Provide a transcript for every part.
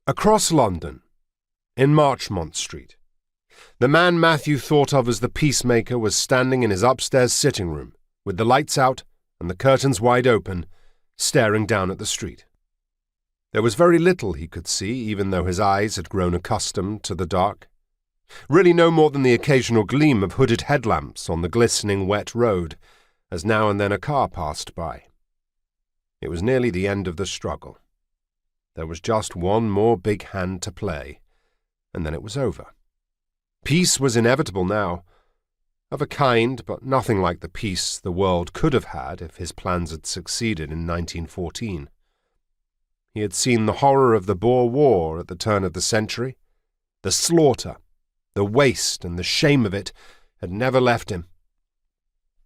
Across London, in Marchmont Street, the man Matthew thought of as the Peacemaker was standing in his upstairs sitting room, with the lights out and the curtains wide open, staring down at the street. There was very little he could see, even though his eyes had grown accustomed to the dark. Really no more than the occasional gleam of hooded headlamps on the glistening wet road, as now and then a car passed by. It was nearly the end of the struggle. There was just one more big hand to play, and then it was over. Peace was inevitable now, of a kind, but nothing like the peace the world could have had if his plans had succeeded in 1914. He had seen the horror of the Boer War at the turn of the century. The slaughter, the waste, and the shame of it had never left him.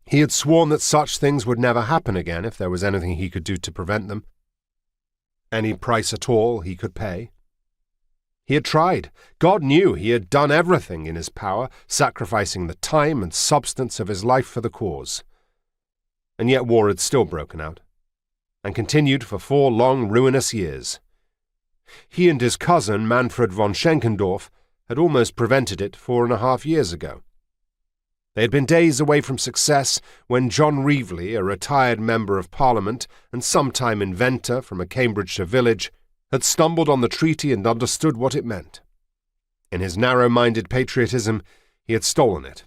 He had sworn that such things would never happen again if there was anything he could do to prevent them. Any price at all he could pay. He had tried. God knew he had done everything in his power, sacrificing the time and substance of his life for the cause. And yet war had still broken out, and continued for 4 long, ruinous years. He and his cousin, Manfred von Schenkendorf, had almost prevented it 4.5 years ago. They had been days away from success when John Reavley, a retired member of Parliament and sometime inventor from a Cambridgeshire village, had stumbled on the treaty and understood what it meant. In his narrow-minded patriotism, he had stolen it.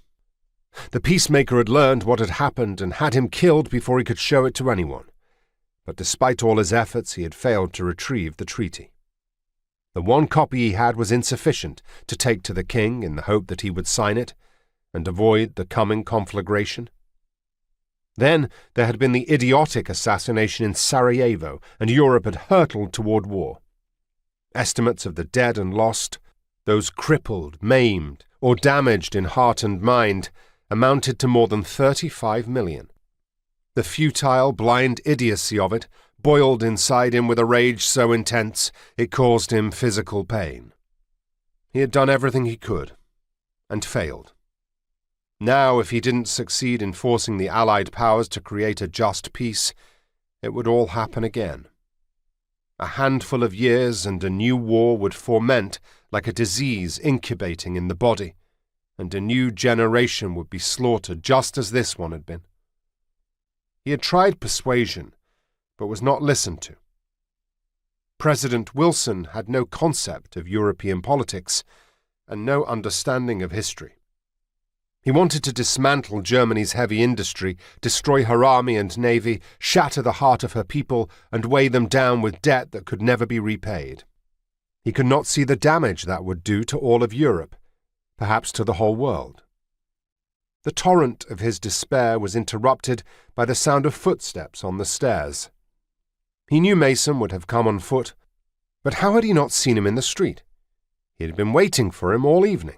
The Peacemaker had learned what had happened and had him killed before he could show it to anyone. But despite all his efforts, he had failed to retrieve the treaty. The one copy he had was insufficient to take to the king in the hope that he would sign it and avoid the coming conflagration. Then there had been the idiotic assassination in Sarajevo, and Europe had hurtled toward war. Estimates of the dead and lost, those crippled, maimed, or damaged in heart and mind, amounted to more than 35 million. The futile, blind idiocy of it boiled inside him with a rage so intense it caused him physical pain. He had done everything he could, and failed. Now, if he didn't succeed in forcing the Allied powers to create a just peace, it would all happen again. A handful of years and a new war would ferment like a disease incubating in the body, and a new generation would be slaughtered just as this one had been. He had tried persuasion, but was not listened to. President Wilson had no concept of European politics and no understanding of history. He wanted to dismantle Germany's heavy industry, destroy her army and navy, shatter the heart of her people, and weigh them down with debt that could never be repaid. He could not see the damage that would do to all of Europe, perhaps to the whole world. The torrent of his despair was interrupted by the sound of footsteps on the stairs. He knew Mason would have come on foot, but how had he not seen him in the street? He had been waiting for him all evening.